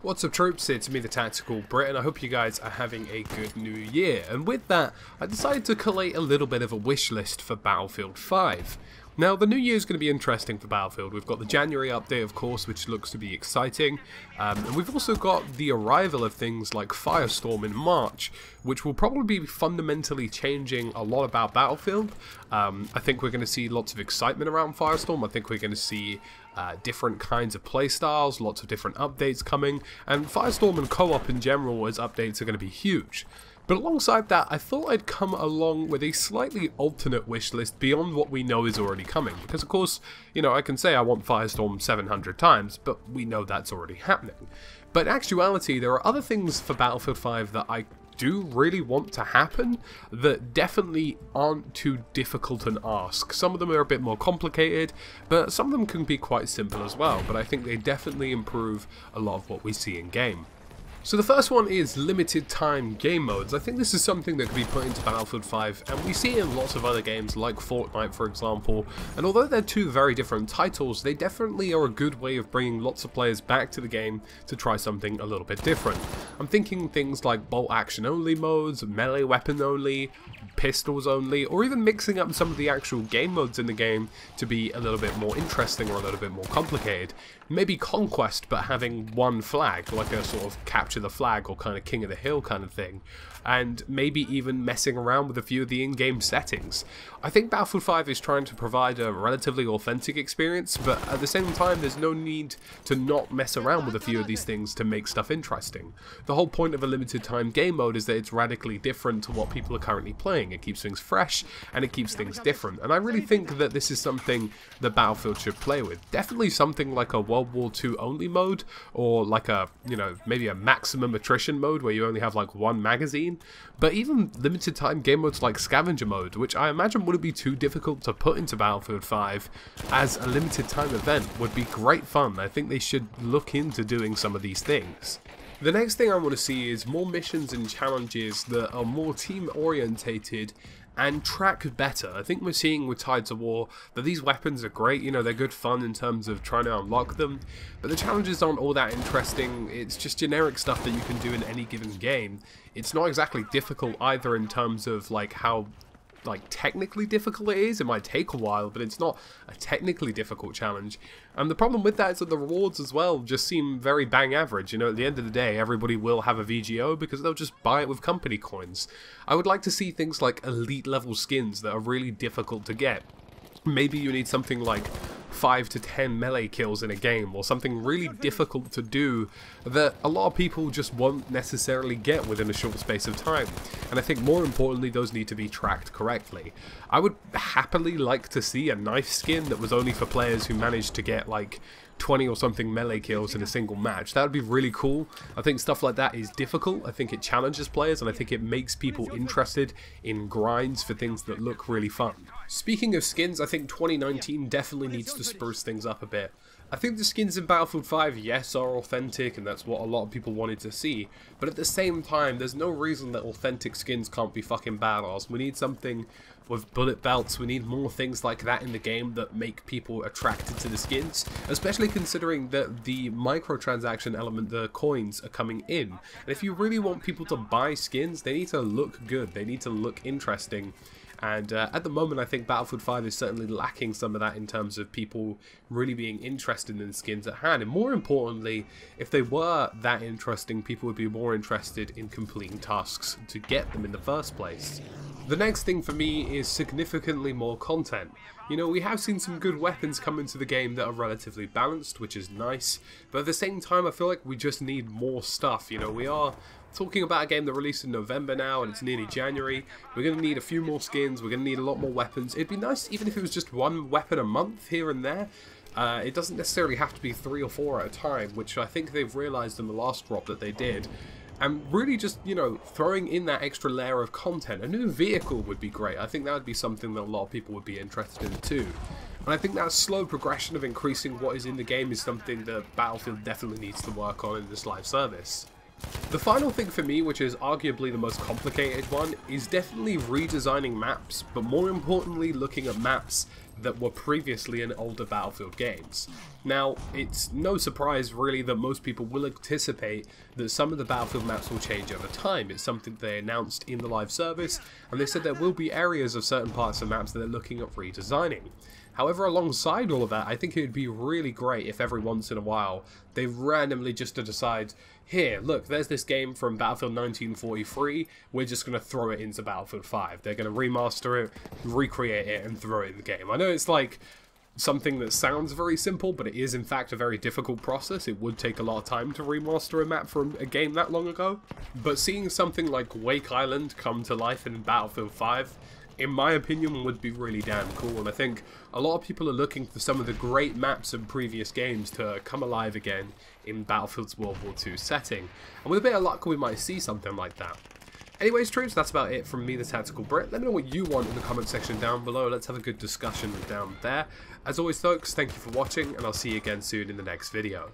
What's up troops, it's me TheTacticalBrit and I hope you guys are having a good new year, and with that I decided to collate a little bit of a wish list for Battlefield 5. Now the new year is going to be interesting for Battlefield. We've got the January update of course, which looks to be exciting, and we've also got the arrival of things like Firestorm in March, which will probably be fundamentally changing a lot about Battlefield. I think we're going to see lots of excitement around Firestorm. I think we're going to see different kinds of playstyles, lots of different updates coming, and Firestorm and co-op in general as updates are going to be huge. But alongside that, I thought I'd come along with a slightly alternate wish list beyond what we know is already coming. Because of course, you know, I can say I want Firestorm 700 times, but we know that's already happening. But in actuality, there are other things for Battlefield 5 that I do really want to happen that definitely aren't too difficult an ask. Some of them are a bit more complicated, but some of them can be quite simple as well. But I think they definitely improve a lot of what we see in game. So the first one is limited time game modes. I think this is something that could be put into Battlefield 5, and we see it in lots of other games like Fortnite for example, and although they're two very different titles, they definitely are a good way of bringing lots of players back to the game to try something a little bit different. I'm thinking things like bolt action only modes, melee weapon only, pistols only, or even mixing up some of the actual game modes in the game to be a little bit more interesting or a little bit more complicated. Maybe Conquest, but having one flag, like a sort of capture the flag or kind of King of the Hill kind of thing, and maybe even messing around with a few of the in-game settings. I think Battlefield 5 is trying to provide a relatively authentic experience, but at the same time there's no need to not mess around with a few of these things to make stuff interesting. The whole point of a limited time game mode is that it's radically different to what people are currently playing. It keeps things fresh and it keeps things different, and I really think that this is something that Battlefield should play with. Definitely something like a World War II only mode, or like a, you know, maybe a maximum attrition mode where you only have like one magazine. But even limited time game modes like scavenger mode, which I imagine wouldn't be too difficult to put into Battlefield 5 as a limited time event, would be great fun. I think they should look into doing some of these things. The next thing I want to see is more missions and challenges that are more team orientated and track better. I think we're seeing with Tides of War that these weapons are great, you know, they're good fun in terms of trying to unlock them, but the challenges aren't all that interesting. It's just generic stuff that you can do in any given game. It's not exactly difficult either in terms of like how technically difficult it is. It might take a while, but it's not a technically difficult challenge. And the problem with that is that the rewards as well just seem very bang average. You know, at the end of the day, everybody will have a VGO because they'll just buy it with company coins. I would like to see things like elite level skins that are really difficult to get. Maybe you need something like 5 to 10 melee kills in a game, or something really difficult to do that a lot of people just won't necessarily get within a short space of time. And I think more importantly, those need to be tracked correctly. I would happily like to see a knife skin that was only for players who managed to get like 20 or something melee kills in a single match. That would be really cool. I think stuff like that is difficult. I think it challenges players, and I think it makes people interested in grinds for things that look really fun. Speaking of skins, I think 2019 definitely needs to spruce things up a bit. I think the skins in Battlefield 5, yes, are authentic, and that's what a lot of people wanted to see, but at the same time, there's no reason that authentic skins can't be fucking badass. We need something with bullet belts. We need more things like that in the game that make people attracted to the skins, especially considering that the microtransaction element, the coins, are coming in. And if you really want people to buy skins, they need to look good, they need to look interesting. And at the moment, I think Battlefield 5 is certainly lacking some of that in terms of people really being interested in the skins at hand. And more importantly, if they were that interesting, people would be more interested in completing tasks to get them in the first place. The next thing for me is significantly more content. You know, we have seen some good weapons come into the game that are relatively balanced, which is nice, but at the same time I feel like we just need more stuff. You know, we are talking about a game that released in November now, and it's nearly January. We're going to need a few more skins, we're going to need a lot more weapons. It'd be nice even if it was just one weapon a month here and there. It doesn't necessarily have to be 3 or 4 at a time, which I think they've realised in the last drop that they did. And really just, you know, throwing in that extra layer of content. A new vehicle would be great. I think that would be something that a lot of people would be interested in too. And I think that slow progression of increasing what is in the game is something that Battlefield definitely needs to work on in this live service. The final thing for me, which is arguably the most complicated one, is definitely redesigning maps, but more importantly looking at maps that were previously in older Battlefield games. Now, it's no surprise really that most people will anticipate that some of the Battlefield maps will change over time. It's something they announced in the live service, and they said there will be areas of certain parts of maps that they're looking at redesigning. However, alongside all of that, I think it would be really great if every once in a while they randomly just decide, here, look, there's this game from Battlefield 1943, we're just going to throw it into Battlefield 5. They're going to remaster it, recreate it, and throw it in the game. I know it's like something that sounds very simple, but it is in fact a very difficult process. It would take a lot of time to remaster a map from a game that long ago. But seeing something like Wake Island come to life in Battlefield 5, in my opinion, would be really damn cool, and I think a lot of people are looking for some of the great maps in previous games to come alive again in Battlefield's World War II setting, and with a bit of luck we might see something like that. Anyways, troops, that's about it from me, TheTacticalBrit. Let me know what you want in the comment section down below. Let's have a good discussion down there. As always, folks, thank you for watching, and I'll see you again soon in the next video.